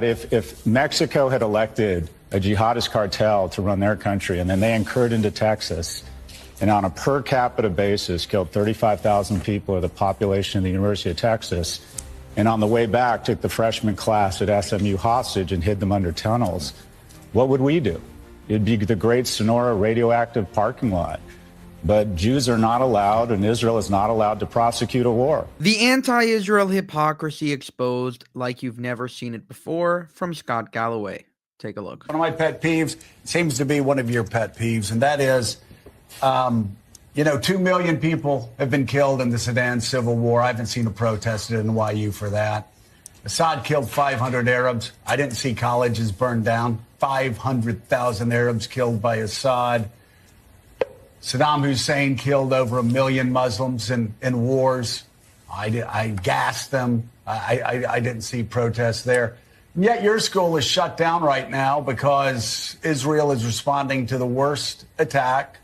If Mexico had elected a jihadist cartel to run their country and then they incurred into Texas and on a per capita basis killed 35,000 people, or the population of the University of Texas, and on the way back took the freshman class at SMU hostage and hid them under tunnels, what would we do? It'd be the great Sonora radioactive parking lot. But Jews are not allowed, and Israel is not allowed to prosecute a war. The anti-Israel hypocrisy exposed like you've never seen it before from Scott Galloway. Take a look. One of my pet peeves seems to be one of your pet peeves, and that is, 2 million people have been killed in the Sudan civil war. I haven't seen a protest in NYU for that. Assad killed 500 Arabs. I didn't see colleges burned down. 500,000 Arabs killed by Assad. Saddam Hussein killed over 1 million Muslims in wars. I gassed them. I didn't see protests there. And yet your school is shut down right now because Israel is responding to the worst attack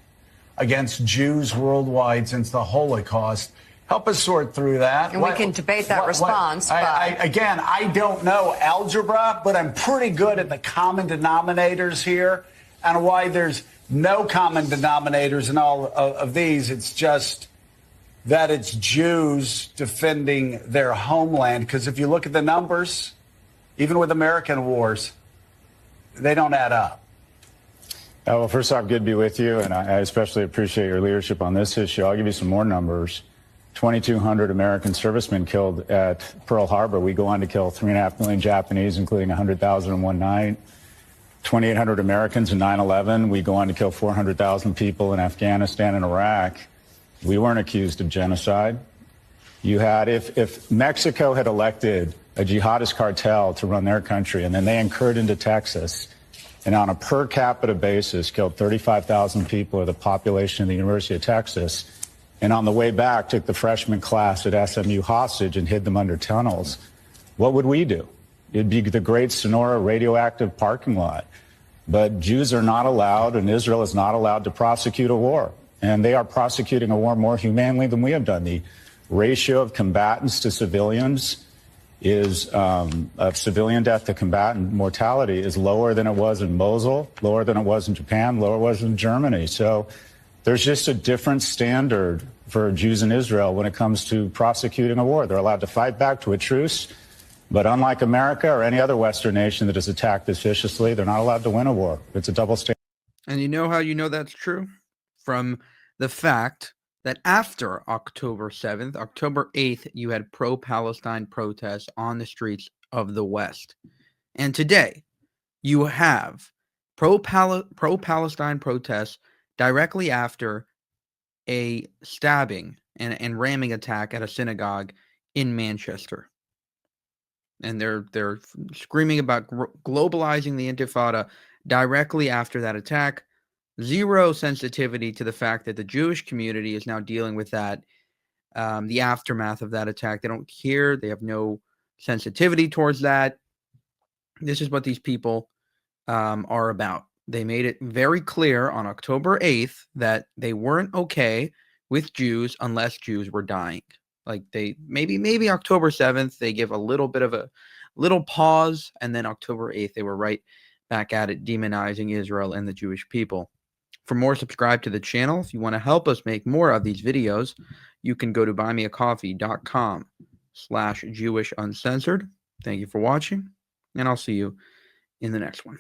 against Jews worldwide since the Holocaust. Help us sort through that. And we can debate that response. I don't know algebra, but I'm pretty good at the common denominators here and why there's no common denominators in all of these. It's just that it's Jews defending their homeland. Because if you look at the numbers, even with American wars, they don't add up. Well, first off, good to be with you, and I especially appreciate your leadership on this issue. I'll give you some more numbers. 2,200 American servicemen killed at Pearl Harbor. We go on to kill 3.5 million Japanese, including 100,000 in one night. 2,800 Americans in 9/11. We go on to kill 400,000 people in Afghanistan and Iraq. We weren't accused of genocide. You had, if Mexico had elected a jihadist cartel to run their country and then they incurred into Texas and on a per capita basis killed 35,000 people, or the population of the University of Texas, and on the way back took the freshman class at SMU hostage and hid them under tunnels, what would we do? It'd be the great Sonora radioactive parking lot. But Jews are not allowed, and Israel is not allowed to prosecute a war. And they are prosecuting a war more humanely than we have done. The ratio of combatants to civilians is, of civilian death to combatant mortality is lower than it was in Mosul, lower than it was in Japan, lower than it was in Germany. So there's just a different standard for Jews in Israel when it comes to prosecuting a war. They're allowed to fight back to a truce. But unlike America or any other Western nation that has attacked this viciously, they're not allowed to win a war. It's a double standard. And you know how you know that's true? From the fact that after October 7th, October 8th, you had pro-Palestine protests on the streets of the West. And today, you have pro-Palestine protests directly after a stabbing and ramming attack at a synagogue in Manchester. And they're screaming about globalizing the Intifada directly after that attack. Zero sensitivity to the fact that the Jewish community is now dealing with that, the aftermath of that attack. They don't care. They have no sensitivity towards that. This is what these people are about. They made it very clear on October 8th that they weren't okay with Jews unless Jews were dying. Like they maybe October 7th, they give a little bit of a little pause, and then October 8th, they were right back at it, demonizing Israel and the Jewish people. For more, subscribe to the channel. If you want to help us make more of these videos, you can go to buymeacoffee.com/Jewish Uncensored. Thank you for watching, and I'll see you in the next one.